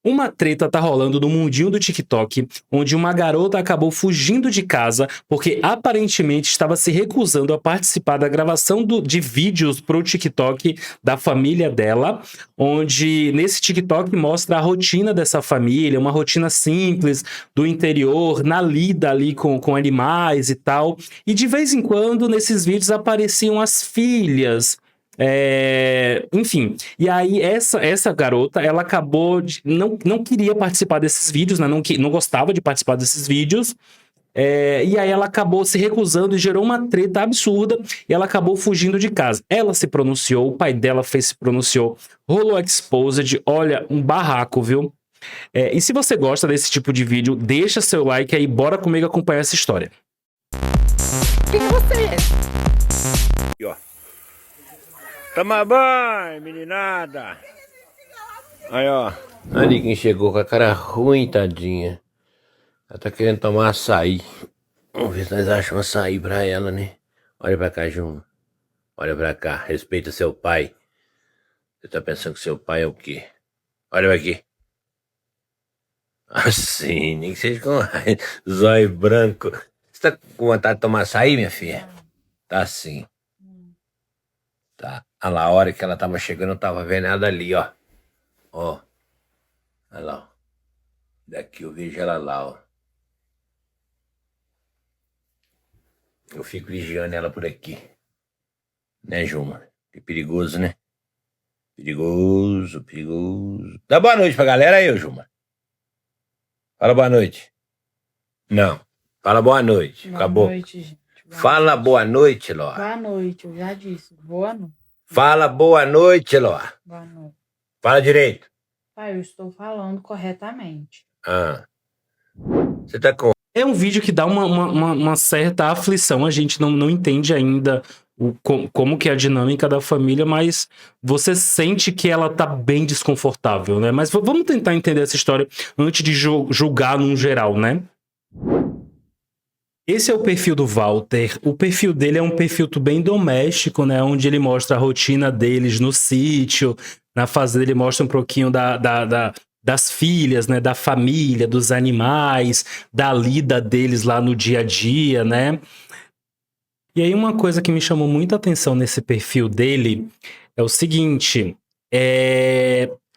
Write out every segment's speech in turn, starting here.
Uma treta tá rolando no mundinho do TikTok, onde uma garota acabou fugindo de casa porque aparentemente estava se recusando a participar da gravação de vídeos pro TikTok da família dela, onde nesse TikTok mostra a rotina dessa família, uma rotina simples do interior, na lida ali com animais e tal. E de vez em quando nesses vídeos apareciam as filhas. Enfim, e aí essa garota, ela acabou não queria participar desses vídeos, né? Não gostava de participar desses vídeos, e aí ela acabou se recusando e gerou uma treta absurda, e ela acabou fugindo de casa. Ela se pronunciou, o pai dela se pronunciou, rolou exposed, olha, um barraco, viu? E se você gosta desse tipo de vídeo, deixa seu like aí, bora comigo acompanhar essa história. Quem é você? Aqui, ó. Toma banho, meninada. Aí, ó. Ali quem chegou com a cara ruim, tadinha. Ela tá querendo tomar açaí. Vamos ver se nós achamos açaí pra ela, né? Olha pra cá, Juma. Olha pra cá. Respeita seu pai. Você tá pensando que seu pai é o quê? Olha aqui. Assim, nem que seja com zóio branco. Você tá com vontade de tomar açaí, minha filha? Tá sim. Tá. Olha lá, a hora que ela tava chegando, eu tava vendo ela ali, ó. Ó. Olha lá, ó. Daqui eu vejo ela lá, ó. Eu fico vigiando ela por aqui. Né, Juma? Que perigoso, né? Perigoso, perigoso. Dá boa noite pra galera aí, Juma. Fala boa noite. Não. Fala boa noite. Boa Acabou. noite, gente. Fala boa noite, Ló. Boa noite, eu já disse. Boa noite. Fala boa noite, Ló. Boa noite. Fala direito. Pai, eu estou falando corretamente. Ah. Você tá com... É um vídeo que dá uma certa aflição, a gente não entende ainda como que é a dinâmica da família, mas você sente que ela tá bem desconfortável, né? Mas vamos tentar entender essa história antes de julgar num geral, né? Esse é o perfil do Walter. O perfil dele é um perfil bem doméstico, né? Onde ele mostra a rotina deles no sítio, na fazenda ele mostra um pouquinho das filhas, né? Da família, dos animais, da lida deles lá no dia a dia, né? E aí uma coisa que me chamou muita atenção nesse perfil dele é o seguinte,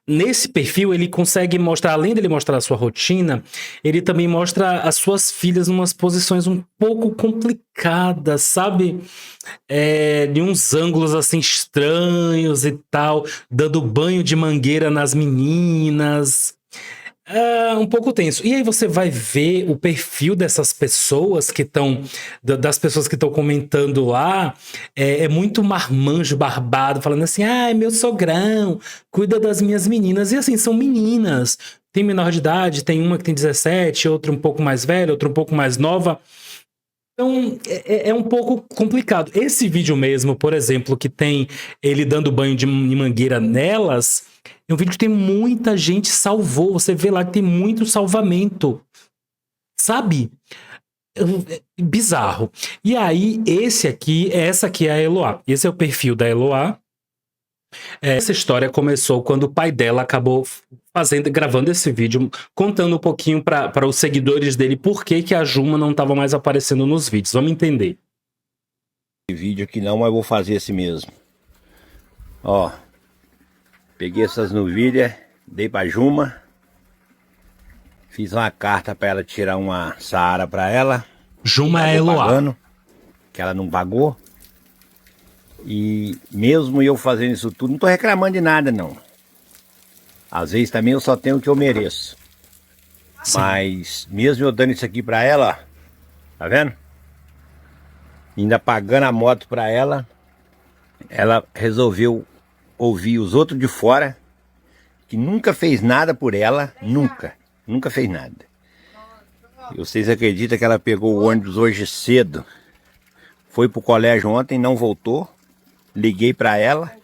nesse perfil ele consegue mostrar, além dele mostrar a sua rotina, ele também mostra as suas filhas em umas posições um pouco complicadas, sabe? De uns ângulos assim estranhos e tal, dando banho de mangueira nas meninas. Um pouco tenso. E aí você vai ver o perfil dessas pessoas que estão, das pessoas que estão comentando lá, é muito marmanjo barbado, falando assim, ai, meu sogrão, cuida das minhas meninas. E assim, são meninas. Tem menor de idade, tem uma que tem 17, outra um pouco mais velha, outra um pouco mais nova. Então, é um pouco complicado. Esse vídeo mesmo, por exemplo, que tem ele dando banho de mangueira nelas, é um vídeo que tem muita gente salvou. Você vê lá que tem muito salvamento. Sabe? Bizarro. E aí, essa aqui é a Eloá. Esse é o perfil da Eloá. Essa história começou quando o pai dela acabou gravando esse vídeo, contando um pouquinho para os seguidores dele por que a Juma não estava mais aparecendo nos vídeos. Vamos entender. Vídeo aqui não, mas vou fazer esse mesmo. Ó, peguei essas novilhas, dei pra Juma, fiz uma carta para ela tirar uma Saara para ela. Juma é Eloá. Pagando, que ela não pagou. E mesmo eu fazendo isso tudo, não tô reclamando de nada não. Às vezes também eu só tenho o que eu mereço. Sim. Mas mesmo eu dando isso aqui pra ela, ó, tá vendo? Ainda pagando a moto pra ela, ela resolveu ouvir os outros de fora, que nunca fez nada por ela, nunca fez nada. E vocês acreditam que ela pegou o ônibus hoje cedo, foi pro colégio ontem, não voltou? Liguei pra ela,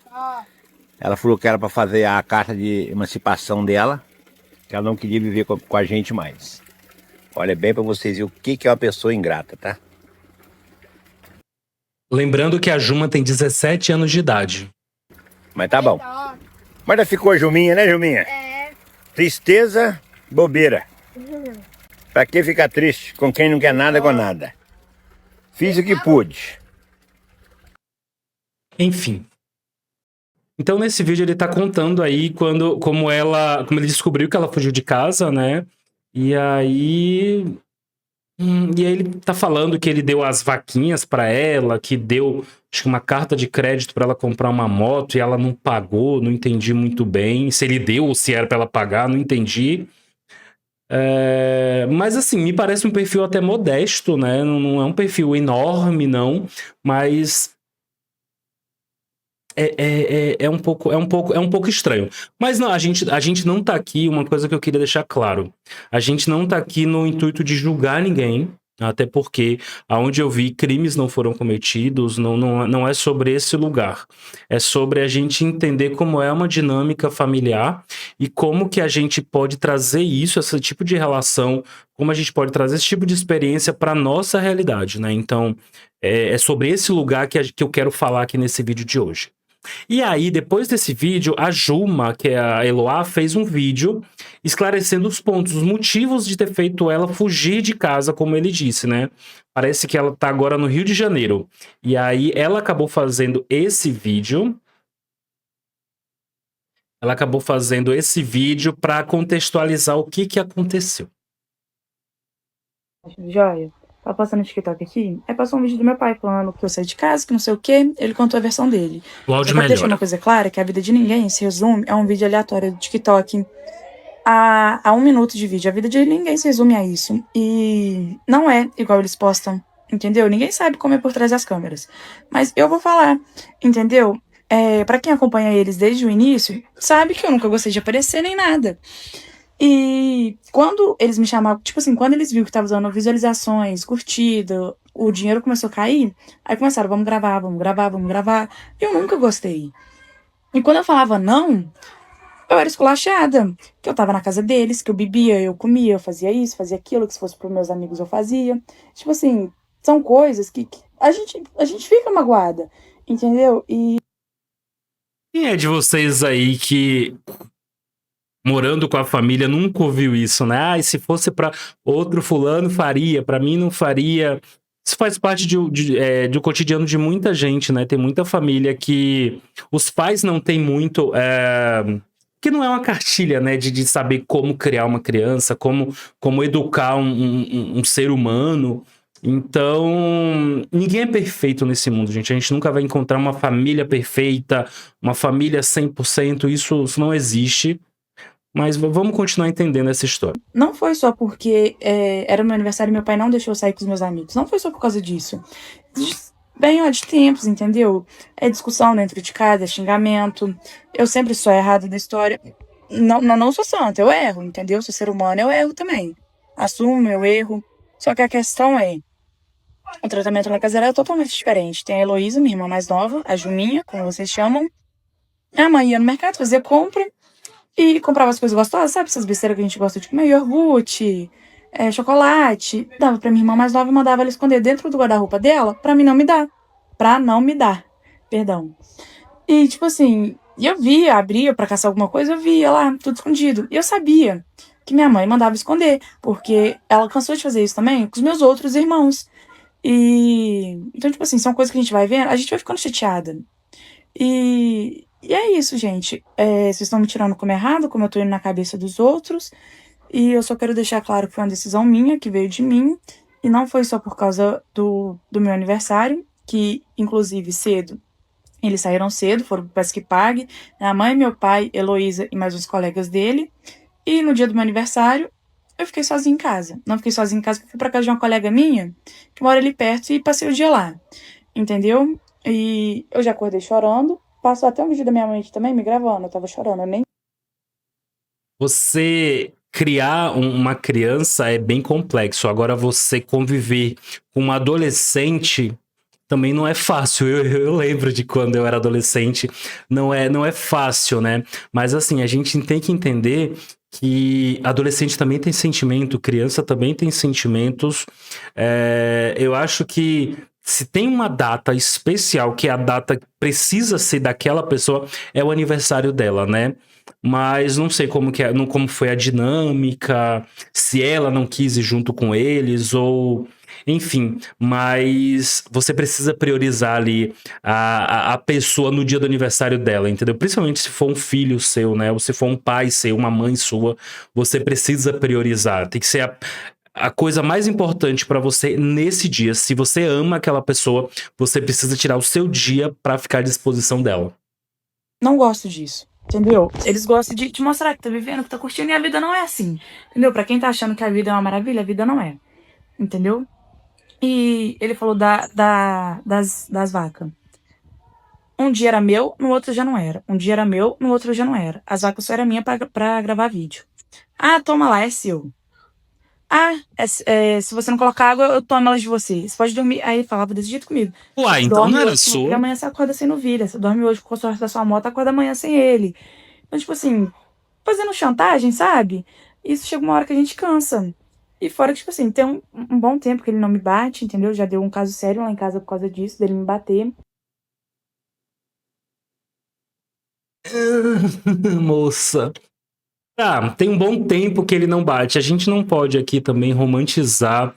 ela falou que era pra fazer a carta de emancipação dela, que ela não queria viver com a gente mais. Olha bem pra vocês verem o que é uma pessoa ingrata, tá? Lembrando que a Juma tem 17 anos de idade. Mas tá bom. Mas já ficou a Juminha, né, Juminha? Tristeza, bobeira. Pra que ficar triste com quem não quer nada com nada? Fiz o que pude. Enfim. Então, nesse vídeo, ele tá contando aí como ele descobriu que ela fugiu de casa, né? E aí ele tá falando que ele deu as vaquinhas pra ela, que deu, acho que uma carta de crédito pra ela comprar uma moto e ela não pagou, não entendi muito bem. Se ele deu ou se era pra ela pagar, não entendi. Mas assim, me parece um perfil até modesto, né? Não é um perfil enorme, não, mas é um pouco estranho. Mas não, a gente não tá aqui, uma coisa que eu queria deixar claro. A gente não tá aqui no intuito de julgar ninguém, até porque aonde eu vi, crimes não foram cometidos, não é sobre esse lugar. É sobre a gente entender como é uma dinâmica familiar e como que a gente pode trazer isso, esse tipo de relação, como a gente pode trazer esse tipo de experiência para nossa realidade, né? Então, é sobre esse lugar que eu quero falar aqui nesse vídeo de hoje. E aí, depois desse vídeo, a Juma, que é a Eloá, fez um vídeo esclarecendo os pontos, os motivos de ter feito ela fugir de casa, como ele disse, né? Parece que ela tá agora no Rio de Janeiro. E aí, ela acabou fazendo esse vídeo. Ela acabou fazendo esse vídeo para contextualizar o que aconteceu. Joia. Tá passando no TikTok aqui. Aí passou um vídeo do meu pai falando que eu saí de casa, que não sei o quê. Ele contou a versão dele. O Só áudio pra deixar melhora. uma coisa clara, que a vida de ninguém se resume a um vídeo aleatório do TikTok a 1 minuto de vídeo. A vida de ninguém se resume a isso. E não é igual eles postam, entendeu? Ninguém sabe como é por trás das câmeras. Mas eu vou falar, entendeu? Pra quem acompanha eles desde o início, sabe que eu nunca gostei de aparecer nem nada. E quando eles me chamavam, tipo assim, quando eles viram que tava usando visualizações, curtida, o dinheiro começou a cair, aí começaram, vamos gravar, vamos gravar, vamos gravar. Eu nunca gostei. E quando eu falava não, eu era esculachada. Que eu tava na casa deles, que eu bebia, eu comia, eu fazia isso, fazia aquilo, que se fosse pros meus amigos eu fazia. Tipo assim, são coisas que a gente fica magoada, entendeu? E Quem é de vocês aí que, morando com a família, nunca ouviu isso, né? Ah, e se fosse pra outro fulano, faria. Pra mim, não faria. Isso faz parte do cotidiano de muita gente, né? Tem muita família que os pais não têm muito... que não é uma cartilha, né? De saber como criar uma criança, como educar um ser humano. Então, ninguém é perfeito nesse mundo, gente. A gente nunca vai encontrar uma família perfeita, uma família 100%. Isso não existe. Mas vamos continuar entendendo essa história. não foi só porque era meu aniversário e meu pai não deixou eu sair com os meus amigos. Não foi só por causa disso. Bem, ó, de tempos, entendeu? É discussão dentro de casa, é xingamento. Eu sempre sou a errada da história. Não sou santa, eu erro, entendeu? Sou ser humano, eu erro também. Assumo meu erro. Só que a questão é, o tratamento na casa era totalmente diferente. Tem a Heloísa, minha irmã mais nova, a Juninha, como vocês chamam. A mãe ia no mercado fazer compra e comprava as coisas gostosas, sabe? Essas besteiras que a gente gosta de comer, iogurte, chocolate. Dava pra minha irmã mais nova e mandava ela esconder dentro do guarda-roupa dela pra mim não me dar. Pra não me dar. Perdão. E, tipo assim, eu via, abria pra caçar alguma coisa, eu via lá, tudo escondido. E eu sabia que minha mãe mandava esconder, porque ela cansou de fazer isso também com os meus outros irmãos. Então, tipo assim, são coisas que a gente vai vendo, a gente vai ficando chateada. E é isso, gente. Vocês estão me tirando como errado, como eu tô indo na cabeça dos outros. E eu só quero deixar claro que foi uma decisão minha, que veio de mim. E não foi só por causa do meu aniversário, que, inclusive, cedo, eles saíram cedo, foram pro Pesque Pague. A mãe, meu pai, Heloísa e mais uns colegas dele. E no dia do meu aniversário, eu fiquei sozinha em casa. Não fiquei sozinha em casa, porque fui pra casa de uma colega minha, que mora ali perto, e passei o dia lá. Entendeu? E eu já acordei chorando. Passou até um vídeo da minha mãe aqui também, me gravando. Eu tava chorando, eu nem... Você criar uma criança é bem complexo. Agora, você conviver com uma adolescente também não é fácil. Eu lembro de quando eu era adolescente. Não é fácil, né? Mas assim, a gente tem que entender que adolescente também tem sentimento, criança também tem sentimentos. Eu acho que se tem uma data especial, que é a data que precisa ser daquela pessoa, é o aniversário dela, né? mas não sei como que como foi a dinâmica, se ela não quis ir junto com eles ou enfim, mas você precisa priorizar ali a pessoa no dia do aniversário dela, entendeu? Principalmente se for um filho seu, né? Ou se for um pai seu, uma mãe sua, você precisa priorizar. Tem que ser a coisa mais importante pra você nesse dia. Se você ama aquela pessoa, você precisa tirar o seu dia pra ficar à disposição dela. Não gosto disso, entendeu? Eles gostam de te mostrar que tá vivendo, que tá curtindo, e a vida não é assim, entendeu? Pra quem tá achando que a vida é uma maravilha, a vida não é, entendeu? E ele falou das vacas. Um dia era meu, no outro já não era. Um dia era meu, no outro já não era. As vacas só eram minhas pra gravar vídeo. Ah, toma lá, é seu. Ah, se você não colocar água, eu tomo elas de você. Você pode dormir. Aí ele falava desse jeito comigo. Uai, então Dorme não era hoje, sua? e amanhã você acorda sem novilha. Você dorme hoje com a sorte da sua moto, acorda amanhã sem ele. Então, tipo assim, fazendo chantagem, sabe? Isso chega uma hora que a gente cansa. E fora que, tipo assim, tem um bom tempo que ele não me bate, entendeu? Já deu um caso sério lá em casa por causa disso, dele me bater. Moça. Tá, tem um bom tempo que ele não bate. A gente não pode aqui também romantizar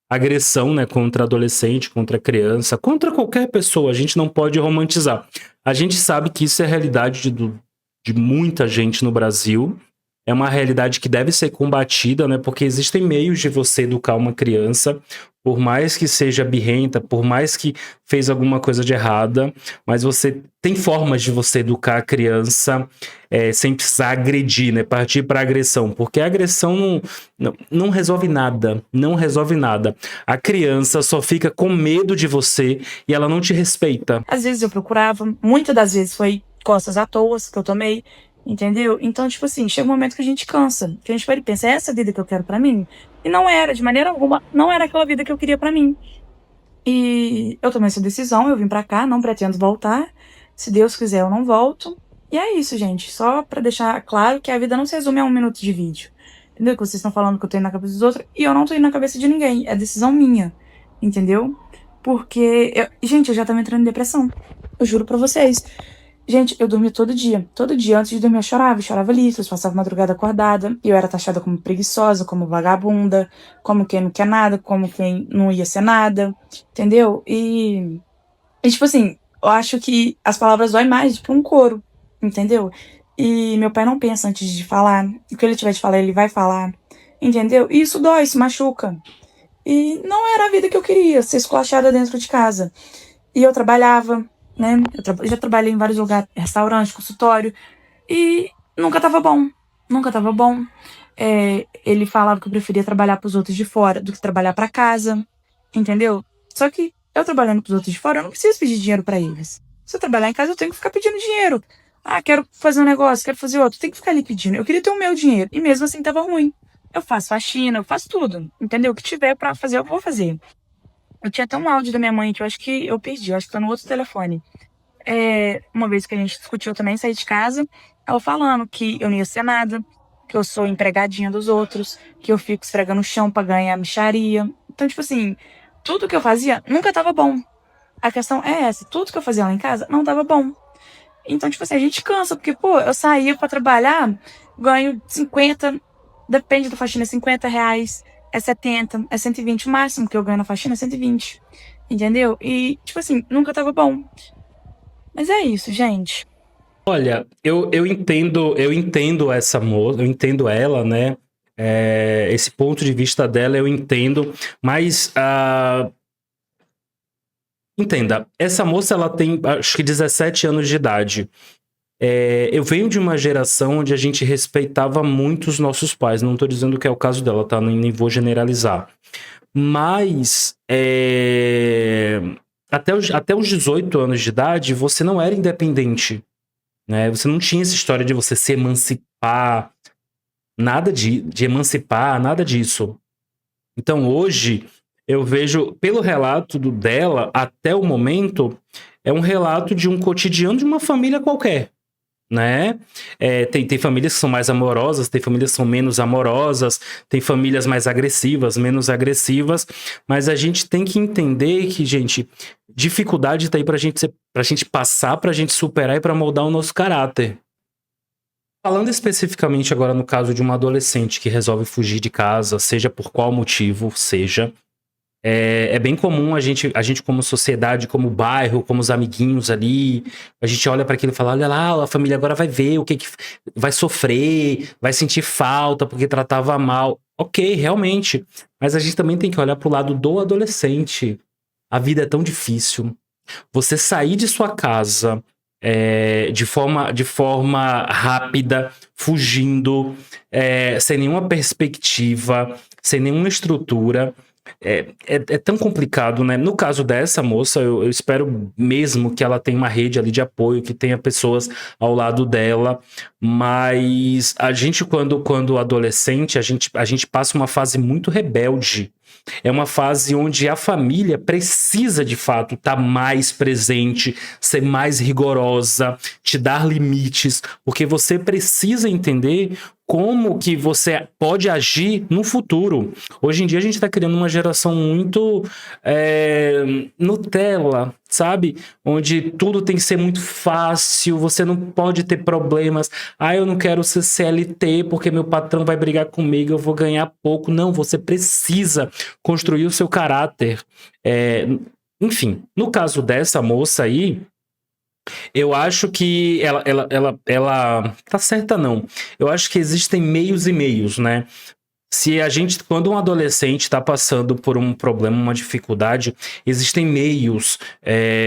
agressão, né, contra adolescente, contra criança, contra qualquer pessoa. A gente não pode romantizar. A gente sabe que isso é a realidade de muita gente no Brasil. É uma realidade que deve ser combatida, né? Porque existem meios de você educar uma criança, por mais que seja birrenta, por mais que fez alguma coisa de errada, mas você tem formas de você educar a criança sem precisar agredir, né? Partir para agressão, porque a agressão não resolve nada, não resolve nada. A criança só fica com medo de você e ela não te respeita. Às vezes eu procurava, muitas das vezes foi costas à toa que eu tomei, entendeu? Então, tipo assim, chega um momento que a gente cansa, que a gente para e pensa, é essa vida que eu quero pra mim? E não era, de maneira alguma, não era aquela vida que eu queria pra mim. E eu tomei essa decisão, eu vim pra cá, não pretendo voltar. Se Deus quiser, eu não volto. E é isso, gente. Só pra deixar claro que a vida não se resume a 1 minuto de vídeo. Entendeu? Que vocês estão falando que eu tô indo na cabeça dos outros. E eu não tô indo na cabeça de ninguém. É decisão minha. Entendeu? Porque, gente, eu já tava entrando em depressão. Eu juro pra vocês. Gente, eu dormia todo dia. Todo dia, antes de dormir, eu chorava litros, passava madrugada acordada. E eu era taxada como preguiçosa, como vagabunda, como quem não quer nada, como quem não ia ser nada. Entendeu? E tipo assim, eu acho que as palavras doem mais pra um coro. Entendeu? E meu pai não pensa antes de falar. O que ele tiver de falar, ele vai falar. Entendeu? E isso dói, isso machuca. E não era a vida que eu queria, ser esculachada dentro de casa. E eu trabalhava, né? Eu já trabalhei em vários lugares, restaurante, consultório, e nunca tava bom. Nunca tava bom. Ele falava que eu preferia trabalhar pros outros de fora do que trabalhar pra casa, entendeu? Só que eu trabalhando pros outros de fora, eu não preciso pedir dinheiro pra eles. Se eu trabalhar em casa, eu tenho que ficar pedindo dinheiro. Ah, quero fazer um negócio, quero fazer outro, tem que ficar ali pedindo. Eu queria ter o meu dinheiro, e mesmo assim tava ruim. Eu faço faxina, eu faço tudo, entendeu? O que tiver pra fazer, eu vou fazer. Eu tinha até um áudio da minha mãe que eu acho que eu perdi, eu acho que tá no outro telefone. Uma vez que a gente discutiu, eu também saí de casa, ela falando que eu não ia ser nada, que eu sou empregadinha dos outros, que eu fico esfregando o chão pra ganhar mixaria. Então, tipo assim, tudo que eu fazia nunca tava bom. A questão é essa, tudo que eu fazia lá em casa não tava bom. Então, tipo assim, a gente cansa, porque, pô, eu saía pra trabalhar, ganho 50, depende da faxina, R$ 50, é 70, é 120, o máximo que eu ganho na faxina é 120, entendeu? E, tipo assim, nunca tava bom. Mas é isso, gente. Olha, eu entendo essa moça, eu entendo ela, né? Esse ponto de vista dela eu entendo, mas entenda, essa moça ela tem acho que 17 anos de idade. Eu venho de uma geração onde a gente respeitava muito os nossos pais. Não tô dizendo que é o caso dela, tá? Nem vou generalizar. Mas até os 18 anos de idade, você não era independente, né? Você não tinha essa história de você se emancipar, nada de emancipar, nada disso. Então hoje, eu vejo, pelo relato dela, até o momento, é um relato de um cotidiano de uma família qualquer, né? Tem famílias que são mais amorosas, tem famílias que são menos amorosas, tem famílias mais agressivas, menos agressivas, mas a gente tem que entender que, gente, dificuldade tá aí pra gente passar, pra gente superar e pra moldar o nosso caráter. Falando especificamente agora no caso de uma adolescente que resolve fugir de casa, seja por qual motivo seja, é bem comum a gente como sociedade, como bairro, como os amiguinhos ali, a gente olha para aquilo e fala, olha lá, a família agora vai ver o que vai sofrer, vai sentir falta porque tratava mal. Ok, realmente, mas a gente também tem que olhar pro lado do adolescente. A vida é tão difícil. Você sair de sua casa de forma rápida, fugindo, sem nenhuma perspectiva, sem nenhuma estrutura. É tão complicado, né? No caso dessa moça, eu espero mesmo que ela tenha uma rede ali de apoio, que tenha pessoas ao lado dela, mas a gente, quando adolescente, a gente passa uma fase muito rebelde. É uma fase onde a família precisa, de fato, estar mais presente, ser mais rigorosa, te dar limites, porque você precisa entender como que você pode agir no futuro. Hoje em dia a gente está criando uma geração muito Nutella, sabe? Onde tudo tem que ser muito fácil, você não pode ter problemas. Ah, eu não quero ser CLT porque meu patrão vai brigar comigo, eu vou ganhar pouco. Não, você precisa construir o seu caráter. Enfim, no caso dessa moça aí, eu acho que ela tá certa, não. Eu acho que existem meios e meios, né? Quando um adolescente está passando por um problema, uma dificuldade, existem meios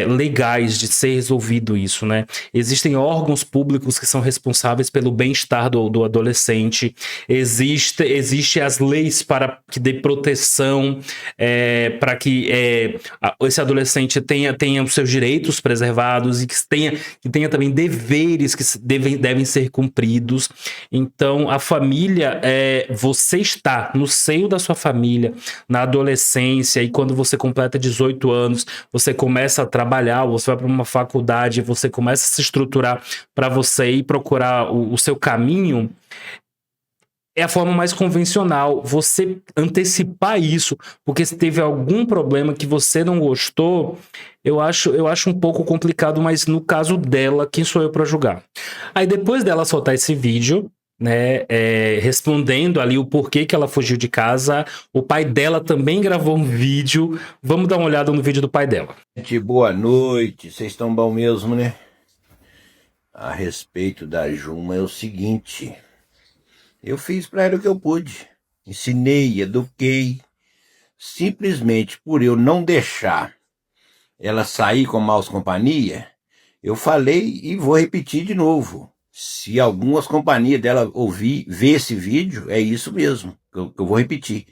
legais de ser resolvido isso, né? Existem órgãos públicos que são responsáveis pelo bem-estar do adolescente. Existe as leis para que dê proteção, para que esse adolescente tenha os seus direitos preservados e que tenha também deveres que devem ser cumpridos. Então, a família, você está no seio da sua família, na adolescência, e quando você completa 18 anos, você começa a trabalhar, você vai para uma faculdade, você começa a se estruturar para você ir procurar o seu caminho, é a forma mais convencional. Você antecipar isso, porque se teve algum problema que você não gostou, eu acho um pouco complicado, mas no caso dela, quem sou eu para julgar? Aí depois dela soltar esse vídeo, né, respondendo ali o porquê que ela fugiu de casa, o pai dela também gravou um vídeo. Vamos dar uma olhada no vídeo do pai dela. Gente, boa noite. Vocês estão bom mesmo, né? A respeito da Juma é o seguinte: eu fiz para ela o que eu pude. Ensinei, eduquei. Simplesmente por eu não deixar ela sair com maus companhia, eu falei e vou repetir de novo. Se algumas companhias dela ver esse vídeo, é isso mesmo, que eu vou repetir.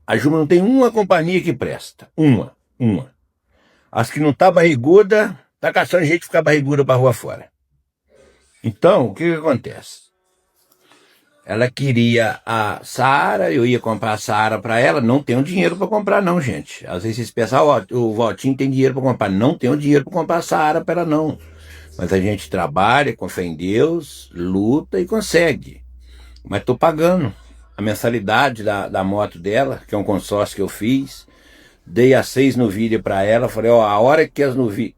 A Juma não tem uma companhia que presta. Uma. As que não tá barriguda, tá caçando gente de ficar barriguda pra rua fora. Então, o que acontece? Ela queria a Saara, eu ia comprar a Saara para ela, não tenho dinheiro para comprar não, gente. Às vezes vocês pensam, o Valtinho tem dinheiro para comprar. Não tenho dinheiro para comprar a Saara para ela não. Mas a gente trabalha com fé em Deus, luta e consegue. Mas estou pagando a mensalidade da moto dela, que é um consórcio que eu fiz. Dei as 6 novilhas para ela. Falei, a hora que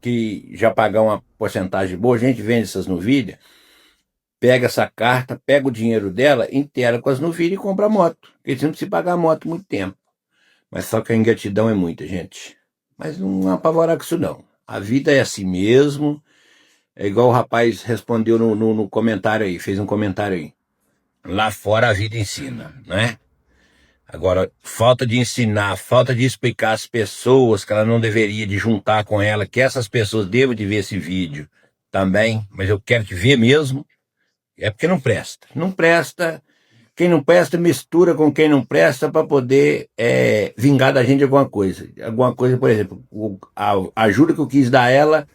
que já pagar uma porcentagem boa, a gente vende essas novilhas, pega essa carta, pega o dinheiro dela, inteira com as novilhas e compra a moto. Porque você não precisa pagar a moto muito tempo. Mas só que a ingratidão é muita, gente. Mas não apavorar com isso não. A vida é assim mesmo. É igual o rapaz respondeu no comentário aí, fez um comentário aí. Lá fora a vida ensina, né? Agora, falta de ensinar, falta de explicar às pessoas que ela não deveria de juntar com ela, que essas pessoas devem de ver esse vídeo também, mas eu quero te ver mesmo, é porque não presta. Não presta, quem não presta mistura com quem não presta para poder vingar da gente alguma coisa. Alguma coisa, por exemplo, a ajuda que eu quis dar a ela,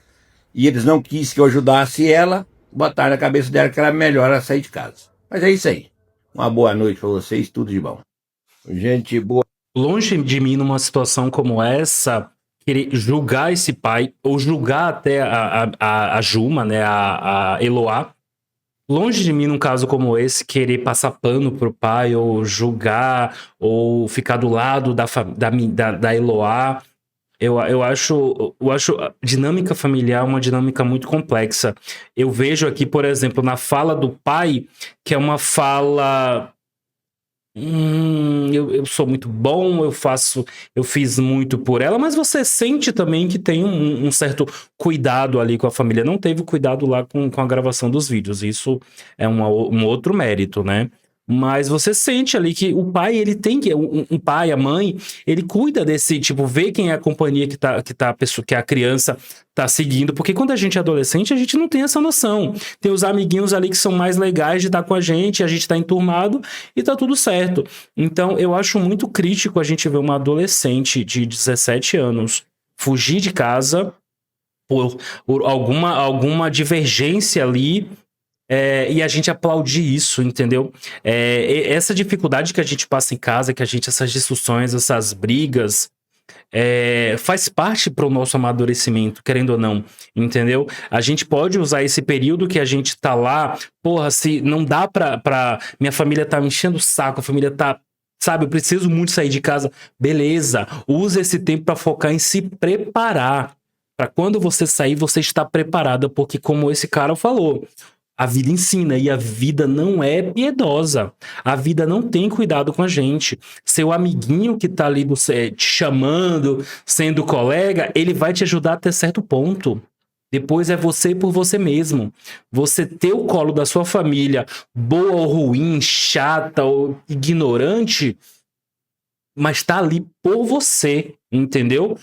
e eles não quis que eu ajudasse ela, botaram na cabeça dela que era melhor ela sair de casa. Mas é isso aí. Uma boa noite para vocês, tudo de bom. Gente boa. Longe de mim, numa situação como essa, querer julgar esse pai, ou julgar até a Juma, né, a Eloá. Longe de mim, num caso como esse, querer passar pano pro pai, ou julgar, ou ficar do lado da Eloá. Eu acho a dinâmica familiar uma dinâmica muito complexa. Eu vejo aqui, por exemplo, na fala do pai, que é uma fala. Eu sou muito bom, eu fiz muito por ela, mas você sente também que tem um certo cuidado ali com a família. Não teve cuidado lá com a gravação dos vídeos. Isso é um outro mérito, né? Mas você sente ali que o pai, ele tem que. Um pai, a mãe, ele cuida desse, tipo, vê quem é a companhia a pessoa, que a criança tá seguindo. Porque quando a gente é adolescente, a gente não tem essa noção. Tem os amiguinhos ali que são mais legais de estar com a gente tá enturmado e tá tudo certo. Então, eu acho muito crítico a gente ver uma adolescente de 17 anos fugir de casa por alguma divergência ali. E a gente aplaudir isso, entendeu? Essa dificuldade que a gente passa em casa, essas discussões, essas brigas, faz parte para o nosso amadurecimento, querendo ou não, entendeu? A gente pode usar esse período que a gente tá lá, porra, se não dá minha família tá me enchendo o saco, a família tá, sabe, eu preciso muito sair de casa, beleza, usa esse tempo para focar em se preparar, para quando você sair, você está preparada, porque como esse cara falou, a vida ensina e a vida não é piedosa. A vida não tem cuidado com a gente. Seu amiguinho que tá ali te chamando, sendo colega, ele vai te ajudar até certo ponto. Depois é você por você mesmo. Você ter o colo da sua família, boa ou ruim, chata ou ignorante, mas tá ali por você, entendeu?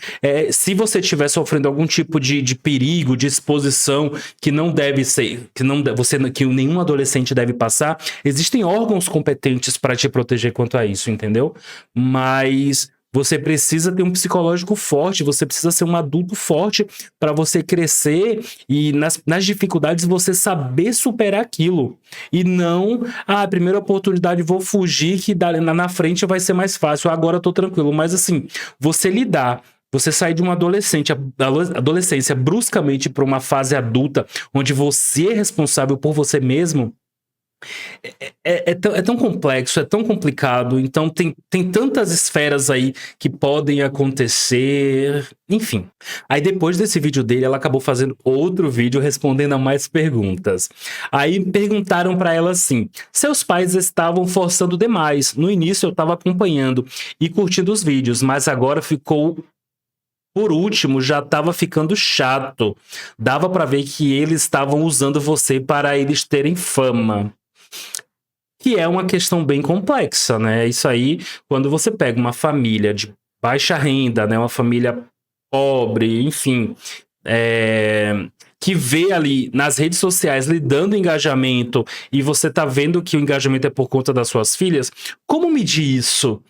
Se você estiver sofrendo algum tipo de perigo, de exposição que não deve ser, que nenhum adolescente deve passar, existem órgãos competentes para te proteger quanto a isso, entendeu? Mas você precisa ter um psicológico forte, você precisa ser um adulto forte para você crescer e nas dificuldades você saber superar aquilo. E não, primeira oportunidade vou fugir que na frente vai ser mais fácil, agora eu tô tranquilo. Mas assim, você sair de uma adolescência bruscamente para uma fase adulta, onde você é responsável por você mesmo, é tão complexo, é tão complicado, então tem tantas esferas aí que podem acontecer, enfim. Aí depois desse vídeo dele, ela acabou fazendo outro vídeo respondendo a mais perguntas. Aí perguntaram pra ela assim, seus pais estavam forçando demais, no início eu tava acompanhando e curtindo os vídeos, mas agora ficou... Por último, já tava ficando chato. Dava pra ver que eles estavam usando você para eles terem fama. Que é uma questão bem complexa, né? Isso aí, quando você pega uma família de baixa renda, né? Uma família pobre, enfim, que vê ali nas redes sociais lhe dando engajamento e você tá vendo que o engajamento é por conta das suas filhas, como medir isso?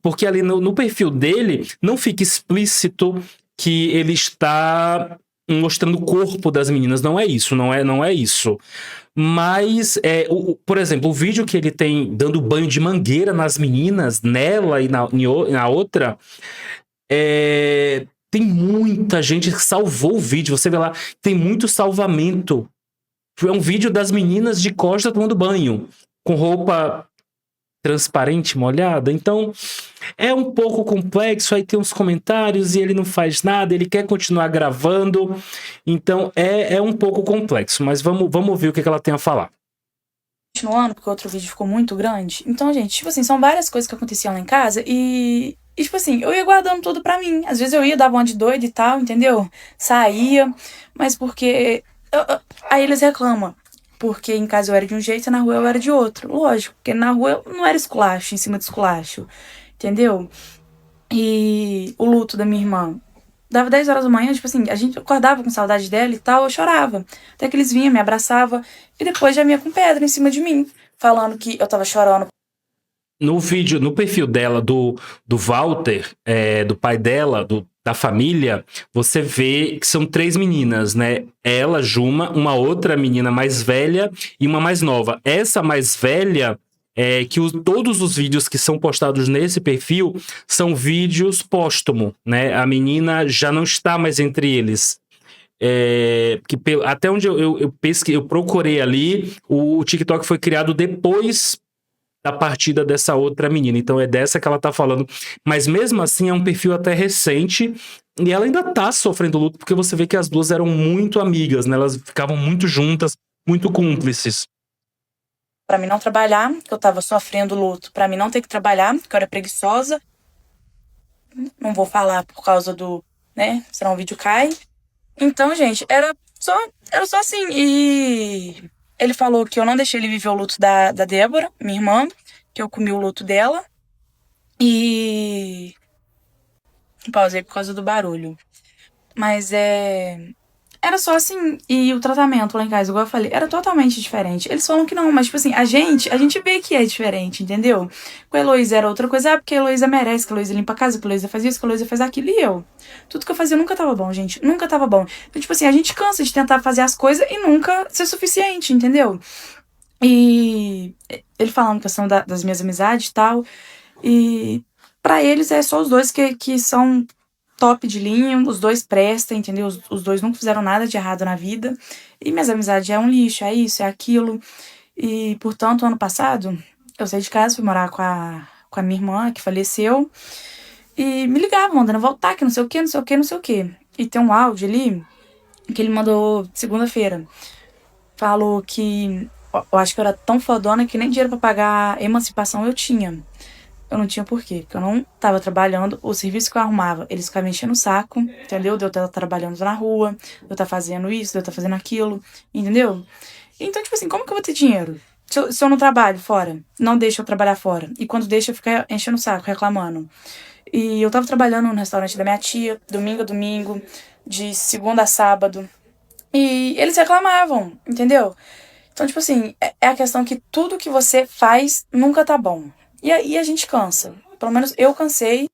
Porque ali no perfil dele não fica explícito que ele está mostrando o corpo das meninas, não é isso, não é isso. Mas, por exemplo, o vídeo que ele tem dando banho de mangueira nas meninas, nela e na outra, tem muita gente que salvou o vídeo. Você vê lá, tem muito salvamento. É um vídeo das meninas de costa tomando banho, com roupa transparente, molhada. Então, é um pouco complexo. Aí tem uns comentários e ele não faz nada, ele quer continuar gravando. Então, é um pouco complexo. Mas vamos ouvir o que ela tem a falar. Continuando, porque o outro vídeo ficou muito grande. Então, gente, tipo assim, são várias coisas que aconteciam lá em casa e tipo assim, eu ia guardando tudo pra mim. Às vezes eu ia, dava uma de doida e tal, entendeu? Saía, mas porque... Aí eles reclamam. Porque em casa eu era de um jeito e na rua eu era de outro. Lógico, porque na rua eu não era esculacho em cima de esculacho, entendeu? E o luto da minha irmã. Dava 10 horas da manhã, tipo assim, a gente acordava com saudade dela e tal, eu chorava. Até que eles vinham, me abraçavam e depois já vinha com pedra em cima de mim, falando que eu tava chorando. No vídeo, no perfil dela, do Walter, do pai dela, da família, você vê que são 3 meninas, né? Ela, Juma, uma outra menina mais velha e uma mais nova. Essa mais velha, todos os vídeos que são postados nesse perfil são vídeos póstumo, né? A menina já não está mais entre eles. Até onde eu procurei ali, o TikTok foi criado depois da partida dessa outra menina. Então é dessa que ela tá falando. Mas mesmo assim é um perfil até recente e ela ainda tá sofrendo luto, porque você vê que as duas eram muito amigas, né? Elas ficavam muito juntas, muito cúmplices. Pra mim não trabalhar, que eu tava sofrendo luto. Pra mim não ter que trabalhar, que eu era preguiçosa. Não vou falar por causa do, né? Senão o vídeo cai. Então, gente, era só assim. E ele falou que eu não deixei ele viver o luto da Débora, minha irmã, que eu comi o luto dela. E pausei por causa do barulho. Mas era só assim, e o tratamento lá em casa, igual eu falei, era totalmente diferente. Eles falam que não, mas tipo assim, a gente vê que é diferente, entendeu? Com a Heloísa era outra coisa, porque a Heloísa merece, que a Heloísa limpa a casa, que a Heloísa faz isso, que a Heloísa faz aquilo, e eu. Tudo que eu fazia nunca tava bom, gente, nunca tava bom. Então, tipo assim, a gente cansa de tentar fazer as coisas e nunca ser suficiente, entendeu? E ele falando questão das minhas amizades e tal, e pra eles é só os dois que são top de linha, os dois prestam, entendeu? Os dois nunca fizeram nada de errado na vida. E minhas amizades é um lixo, é isso, é aquilo. E, portanto, ano passado, eu saí de casa, fui morar com a minha irmã, que faleceu. E me ligavam, mandando voltar, que não sei o que, não sei o que, não sei o que. E tem um áudio ali, que ele mandou segunda-feira. Falou que eu acho que eu era tão fodona que nem dinheiro pra pagar a emancipação eu tinha. Eu não tinha porquê, porque eu não tava trabalhando, o serviço que eu arrumava, eles ficavam enchendo o saco, entendeu? De eu estar trabalhando na rua, de eu estar fazendo isso, de eu estar fazendo aquilo, entendeu? Então, tipo assim, como que eu vou ter dinheiro? Se eu não trabalho fora, não deixa eu trabalhar fora. E quando deixa, eu fico enchendo o saco, reclamando. E eu tava trabalhando no restaurante da minha tia, domingo a domingo, de segunda a sábado. E eles reclamavam, entendeu? Então, tipo assim, é a questão que tudo que você faz nunca tá bom. E aí a gente cansa. Pelo menos eu cansei.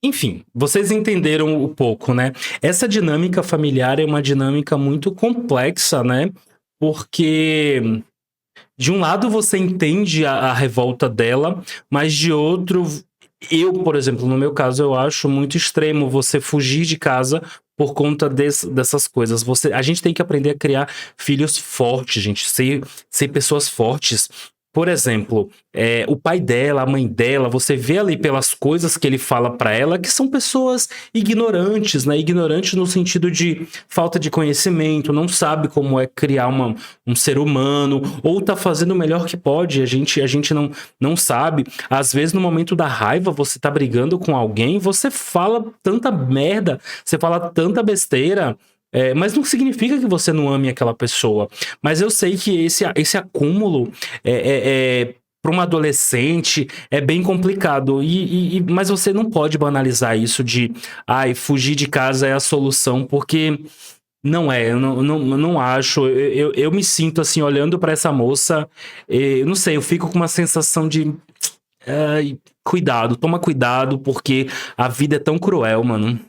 Enfim, vocês entenderam um pouco, né? Essa dinâmica familiar é uma dinâmica muito complexa, né? Porque de um lado você entende a revolta dela, mas de outro, eu, por exemplo, no meu caso, eu acho muito extremo você fugir de casa por conta dessas coisas. A gente tem que aprender a criar filhos fortes, gente, ser pessoas fortes. Por exemplo, o pai dela, a mãe dela, você vê ali pelas coisas que ele fala pra ela que são pessoas ignorantes, né? Ignorantes no sentido de falta de conhecimento, não sabe como é criar um ser humano, ou tá fazendo o melhor que pode, a gente não sabe. Às vezes, no momento da raiva, você tá brigando com alguém, você fala tanta merda, você fala tanta besteira. Mas não significa que você não ame aquela pessoa. Mas eu sei que esse acúmulo para uma adolescente é bem complicado. Mas você não pode banalizar isso de fugir de casa é a solução, porque não é. Eu não acho. Eu me sinto assim, olhando para essa moça, não sei, eu fico com uma sensação de. Cuidado, toma cuidado, porque a vida é tão cruel, mano.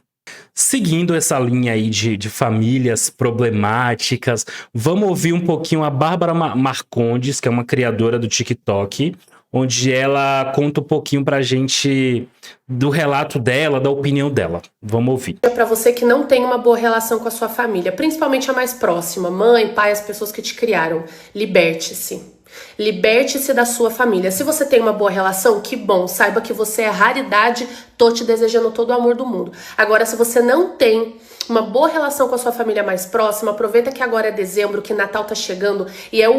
Seguindo essa linha aí de famílias problemáticas, vamos ouvir um pouquinho a Bárbara Marcondes, que é uma criadora do TikTok, onde ela conta um pouquinho pra gente do relato dela, da opinião dela. Vamos ouvir. Para você que não tem uma boa relação com a sua família, principalmente a mais próxima, mãe, pai, as pessoas que te criaram, liberte-se. Liberte-se da sua família. Se você tem uma boa relação, que bom, saiba que você é raridade, tô te desejando todo o amor do mundo. Agora, se você não tem uma boa relação com a sua família mais próxima, aproveita que agora é dezembro, que Natal tá chegando e é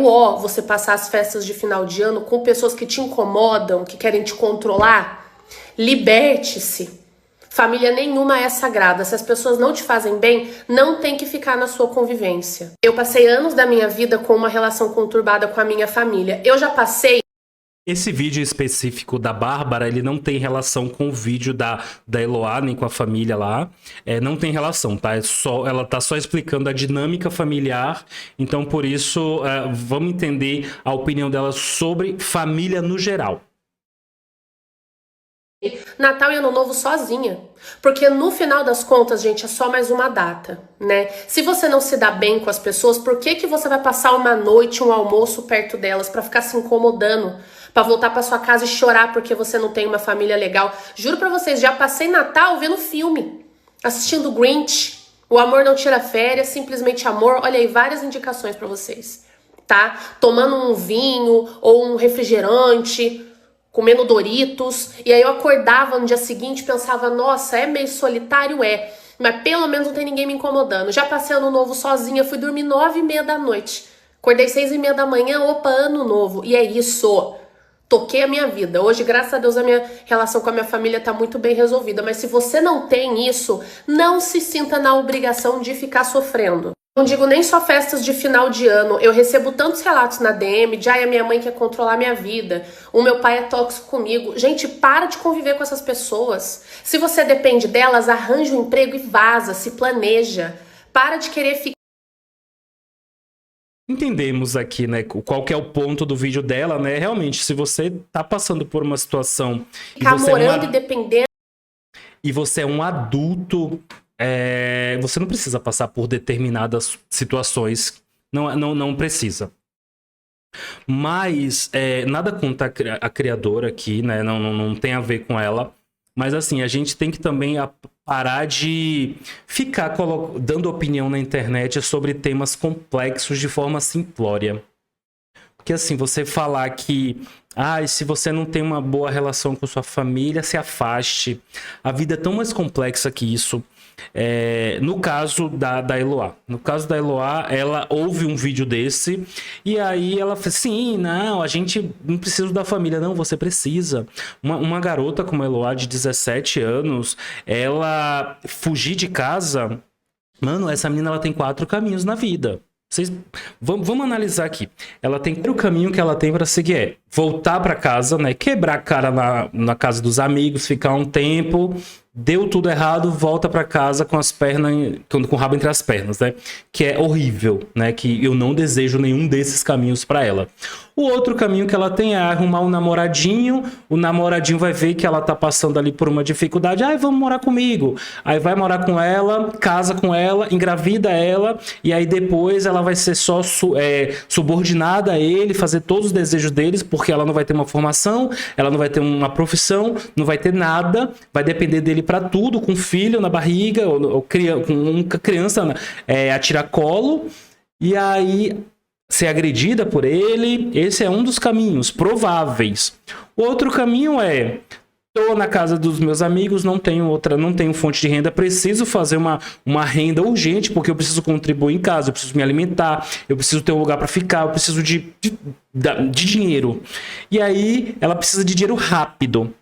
você passar as festas de final de ano com pessoas que te incomodam, que querem te controlar. Liberte-se. Família nenhuma é sagrada. Se as pessoas não te fazem bem, não tem que ficar na sua convivência. Eu passei anos da minha vida com uma relação conturbada com a minha família. Eu já passei... Esse vídeo específico da Bárbara, ele não tem relação com o vídeo da Eloá, nem com a família lá. Não tem relação, tá? Ela tá só explicando a dinâmica familiar. Então, por isso, vamos entender a opinião dela sobre família no geral. Natal e Ano Novo sozinha, porque no final das contas, gente, é só mais uma data, né? Se você não se dá bem com as pessoas, por que você vai passar uma noite, um almoço perto delas pra ficar se incomodando, pra voltar pra sua casa e chorar porque você não tem uma família legal? Juro pra vocês, já passei Natal vendo filme, assistindo Grinch, O Amor Não Tira Férias, Simplesmente Amor, olha aí, várias indicações pra vocês. tá? Tomando um vinho ou um refrigerante, comendo Doritos, e aí eu acordava no dia seguinte e pensava, nossa, é meio solitário? É, mas pelo menos não tem ninguém me incomodando. Já passei ano novo sozinha, fui dormir 9h30 da noite. Acordei 6h30 da manhã, opa, ano novo. E é isso. Toquei a minha vida. Hoje, graças a Deus, a minha relação com a minha família tá muito bem resolvida. Mas se você não tem isso, não se sinta na obrigação de ficar sofrendo. Não digo nem só festas de final de ano. Eu recebo tantos relatos na DM de a minha mãe quer controlar minha vida, o meu pai é tóxico comigo. Gente, para de conviver com essas pessoas. Se você depende delas, arranja um emprego e vaza, se planeja. Para de querer ficar. Entendemos aqui, né, qual que é o ponto do vídeo dela, né? Realmente, se você tá passando por uma situação Morando e dependendo. e você é um adulto, você não precisa passar por determinadas situações. Não precisa. Mas nada contra a criadora aqui, né? Não tem a ver com ela. Mas assim, a gente tem que também parar de ficar dando opinião na internet sobre temas complexos de forma simplória. Porque assim, você falar que se você não tem uma boa relação com sua família, se afaste. A vida é tão mais complexa que isso. No caso da Eloá. No caso da Eloá, ela ouve um vídeo desse e aí ela fala assim, não, a gente não precisa da família. Não, você precisa. Uma garota como a Eloá, de 17 anos, ela fugir de casa... Mano, essa menina ela tem 4 caminhos na vida. Vamos analisar aqui. Ela tem o caminho que ela tem para seguir voltar para casa, né? Quebrar a cara na casa dos amigos, ficar um tempo, deu tudo errado, volta para casa com as pernas, com o rabo entre as pernas, né? Que é horrível, né? Que eu não desejo nenhum desses caminhos para ela. O outro caminho que ela tem é arrumar um namoradinho. O namoradinho vai ver que ela tá passando ali por uma dificuldade. Vamos morar comigo. Aí vai morar com ela, casa com ela, engravida ela. E aí depois ela vai ser só subordinada a ele, fazer todos os desejos deles, porque ela não vai ter uma formação, ela não vai ter uma profissão, não vai ter nada. Vai depender dele para tudo, com filho na barriga, ou com uma criança a tiracolo. E aí... ser agredida por ele. Esse é um dos caminhos prováveis. O outro caminho é: tô na casa dos meus amigos, não tenho fonte de renda, preciso fazer uma renda urgente, porque eu preciso contribuir em casa, eu preciso me alimentar, eu preciso ter um lugar para ficar, eu preciso de dinheiro. E aí ela precisa de dinheiro rápido.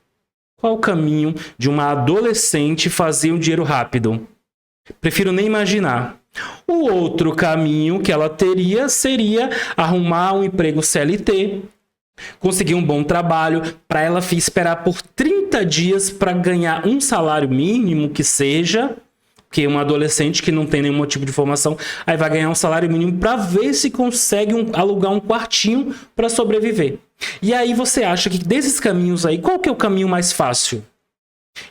Qual o caminho de uma adolescente fazer um dinheiro rápido? Prefiro nem imaginar. O outro caminho que ela teria seria arrumar um emprego CLT, conseguir um bom trabalho, para ela esperar por 30 dias para ganhar um salário mínimo que seja, porque uma adolescente que não tem nenhum tipo de formação, aí vai ganhar um salário mínimo para ver se consegue alugar um quartinho para sobreviver. E aí você acha que desses caminhos aí, qual que é o caminho mais fácil?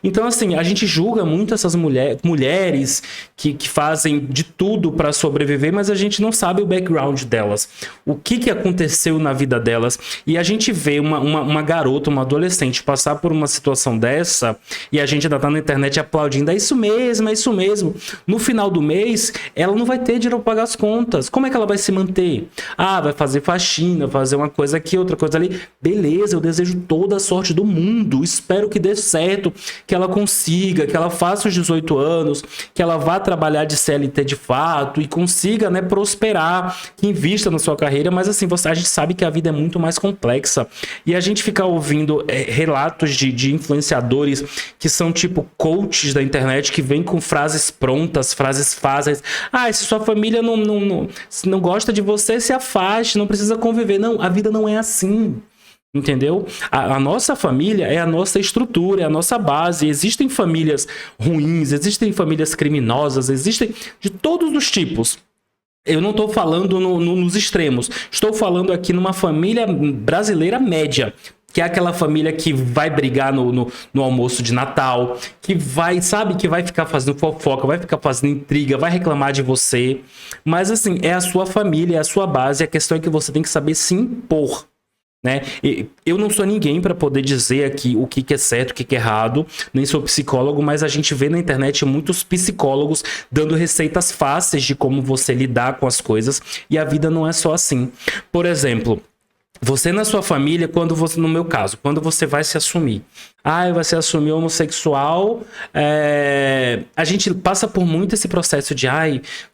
Então, assim, a gente julga muito essas mulheres que fazem de tudo para sobreviver, mas a gente não sabe o background delas, o que aconteceu na vida delas. E a gente vê uma garota, uma adolescente passar por uma situação dessa e a gente ainda tá na internet aplaudindo, é isso mesmo, é isso mesmo. No final do mês, ela não vai ter dinheiro para pagar as contas. Como é que ela vai se manter? Vai fazer faxina, fazer uma coisa aqui, outra coisa ali. Beleza, eu desejo toda a sorte do mundo, espero que dê certo, que ela consiga, que ela faça os 18 anos, que ela vá trabalhar de CLT de fato e consiga, né, prosperar, que invista na sua carreira. Mas assim, a gente sabe que a vida é muito mais complexa e a gente fica ouvindo relatos de influenciadores que são tipo coaches da internet, que vêm com frases prontas, frases fáceis. Se sua família não gosta de você, se afaste, não precisa conviver. Não, a vida não é assim. Entendeu? A nossa família é a nossa estrutura, é a nossa base. Existem famílias ruins, existem famílias criminosas, existem de todos os tipos. Eu não estou falando nos extremos. Estou falando aqui numa família brasileira média, que é aquela família que vai brigar no almoço de Natal, que vai ficar fazendo fofoca, vai ficar fazendo intriga, vai reclamar de você. Mas assim, é a sua família, é a sua base. A questão é que você tem que saber se impor. né? Eu não sou ninguém para poder dizer aqui o que é certo, o que é errado, nem sou psicólogo, mas a gente vê na internet muitos psicólogos dando receitas fáceis de como você lidar com as coisas, e a vida não é só assim. Por exemplo, você na sua família, no meu caso, quando você vai se assumir, vai se assumir homossexual, a gente passa por muito esse processo de,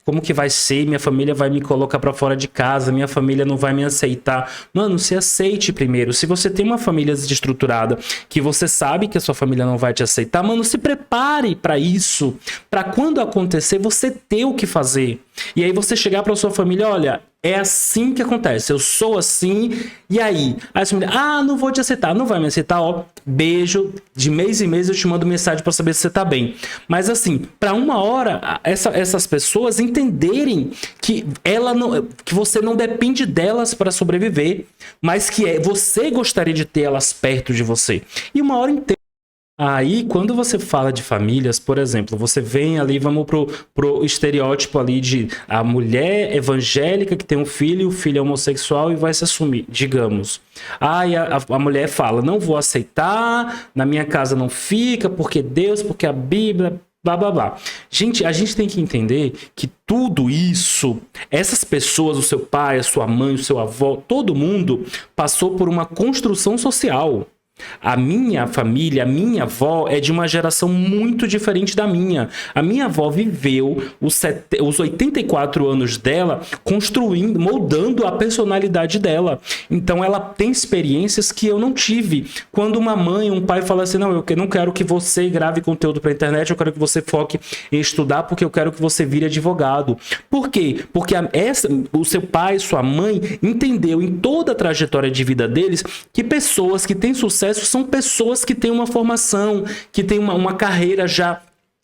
como que vai ser? Minha família vai me colocar pra fora de casa, minha família não vai me aceitar. Mano, se aceite primeiro. Se você tem uma família desestruturada, que você sabe que a sua família não vai te aceitar, mano, se prepare pra isso, pra quando acontecer, você ter o que fazer. E aí você chegar pra sua família, olha, é assim que acontece, eu sou assim, e aí? Aí você me diz, não vou te aceitar, não vai me aceitar, ó, beijo, de mês em mês eu te mando mensagem pra saber se você tá bem. Mas assim, pra uma hora, essas pessoas entenderem que que você não depende delas pra sobreviver, mas que você gostaria de ter elas perto de você. E uma hora inteira. Aí, quando você fala de famílias, por exemplo, você vem ali, vamos pro estereótipo ali de a mulher evangélica que tem um filho, e o filho é homossexual e vai se assumir, digamos. E a mulher fala, não vou aceitar, na minha casa não fica, porque Deus, porque a Bíblia, blá, blá, blá. Gente, a gente tem que entender que tudo isso, essas pessoas, o seu pai, a sua mãe, o seu avô, todo mundo passou por uma construção social. A minha família, a minha avó é de uma geração muito diferente da minha. A minha avó viveu os 84 anos dela construindo, moldando a personalidade dela. Então ela tem experiências que eu não tive. Quando uma mãe, um pai fala assim, não, eu não quero que você grave conteúdo para a internet, eu quero que você foque em estudar porque eu quero que você vire advogado. Por quê? Porque o seu pai, sua mãe entendeu em toda a trajetória de vida deles que pessoas que têm sucesso são pessoas que têm uma formação, que têm uma carreira já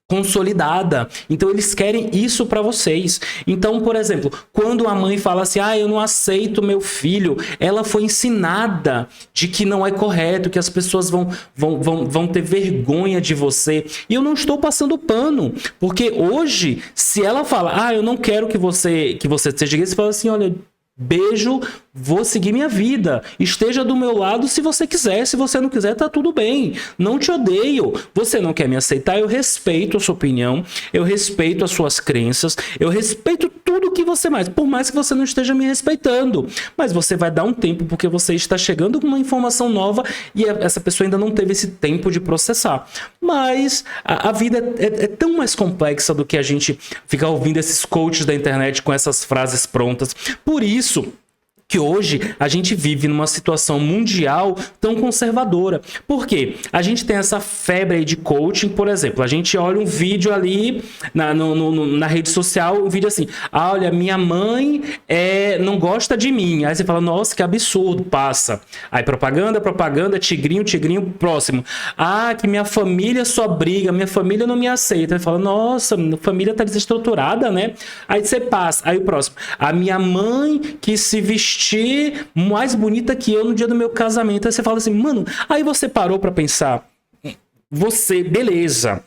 consolidada. Então eles querem isso para vocês. Então, por exemplo, quando a mãe fala assim, eu não aceito meu filho, ela foi ensinada de que não é correto, que as pessoas vão ter vergonha de você. E eu não estou passando pano, porque hoje, se ela fala, eu não quero que você seja gay, você fala assim, olha, beijo, vou seguir minha vida. Esteja do meu lado se você quiser. Se você não quiser, tá tudo bem. Não te odeio. Você não quer me aceitar, eu respeito a sua opinião, eu respeito as suas crenças, eu respeito tudo que você mais. Por mais que você não esteja me respeitando. Mas você vai dar um tempo porque você está chegando com uma informação nova e essa pessoa ainda não teve esse tempo de processar. Mas a vida é tão mais complexa do que a gente ficar ouvindo esses coaches da internet com essas frases prontas. Por isso que hoje a gente vive numa situação mundial tão conservadora. Por quê? A gente tem essa febre aí de coaching, por exemplo. A gente olha um vídeo ali na rede social, um vídeo assim, olha, minha mãe não gosta de mim. Aí você fala, nossa, que absurdo, passa. Aí propaganda, tigrinho, próximo. Que minha família só briga, minha família não me aceita. Aí fala, nossa, minha família tá desestruturada, né? Aí você passa, aí o próximo. A minha mãe que se vestiu mais bonita que eu no dia do meu casamento. Aí você fala assim, mano, aí você parou pra pensar, beleza,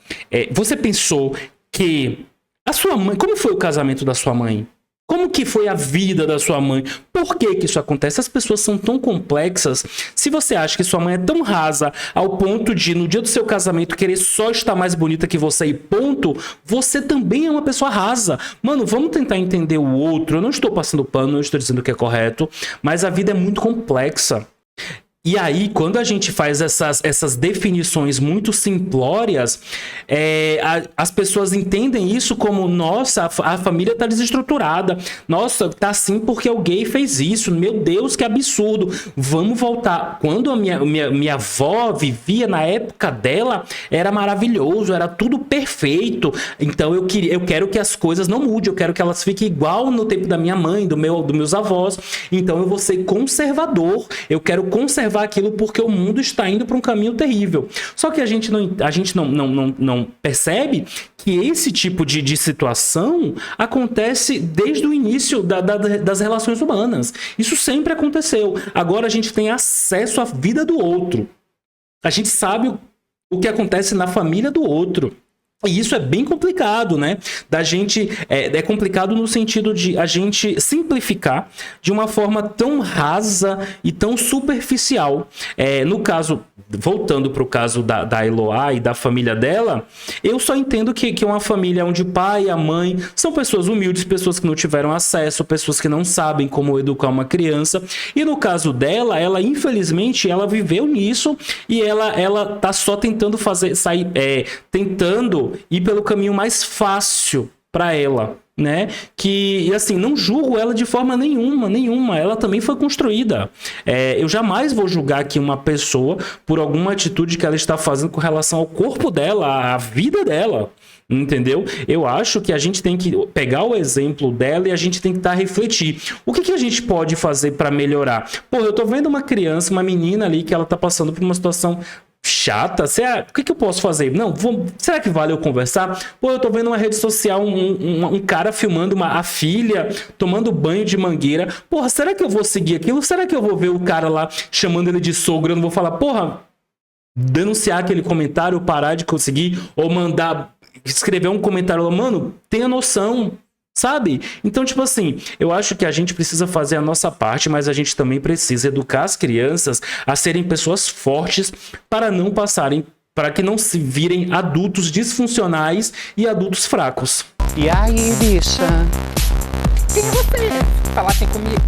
você pensou que a sua mãe, como foi o casamento da sua mãe? Como que foi a vida da sua mãe? Por que que isso acontece? As pessoas são tão complexas. Se você acha que sua mãe é tão rasa ao ponto de, no dia do seu casamento, querer só estar mais bonita que você e ponto, você também é uma pessoa rasa. Mano, vamos tentar entender o outro. Eu não estou passando pano, não estou dizendo que é correto, mas a vida é muito complexa. E aí, quando a gente faz essas definições muito simplórias, as pessoas entendem isso como, nossa, a família tá desestruturada. Nossa, tá assim porque o gay fez isso. Meu Deus, que absurdo. Vamos voltar. Quando a minha avó vivia, na época dela, era maravilhoso, era tudo perfeito. Então eu quero que as coisas não mudem, eu quero que elas fiquem igual no tempo da minha mãe, dos meus avós. Então eu vou ser conservador, eu quero conservar aquilo porque o mundo está indo para um caminho terrível. Só que a gente não percebe que esse tipo de situação acontece desde o início das relações humanas. Isso sempre aconteceu. Agora a gente tem acesso à vida do outro. A gente sabe o que acontece na família do outro. E isso é bem complicado, né? Da gente é complicado no sentido de a gente simplificar de uma forma tão rasa e tão superficial. No caso, voltando para o caso da Eloá e da família dela, eu só entendo que é uma família onde o pai e a mãe são pessoas humildes, pessoas que não tiveram acesso, pessoas que não sabem como educar uma criança. E no caso dela, ela infelizmente ela viveu nisso e ela tá só tentando tentando ir pelo caminho mais fácil para ela, né? Que, assim, não julgo ela de forma nenhuma. Ela também foi construída. Eu jamais vou julgar aqui uma pessoa por alguma atitude que ela está fazendo com relação ao corpo dela, à vida dela. Entendeu? Eu acho que a gente tem que pegar o exemplo dela e a gente tem que refletir. O que a gente pode fazer para melhorar? Pô, eu tô vendo uma criança, uma menina ali que ela tá passando por uma situação chata. O que eu posso fazer? Não, será que vale eu conversar? Pô, eu tô vendo uma rede social, um cara filmando a filha tomando banho de mangueira. Porra, será que eu vou seguir aquilo? Será que eu vou ver o cara lá chamando ele de sogro? Eu não vou falar, porra, denunciar aquele comentário, parar de conseguir, ou mandar escrever um comentário, mano, tenha noção, sabe? Então, tipo assim, eu acho que a gente precisa fazer a nossa parte, mas a gente também precisa educar as crianças a serem pessoas fortes para não passarem, para que não se virem adultos disfuncionais e adultos fracos. E aí, bicha? Quem é você? Falar assim comigo?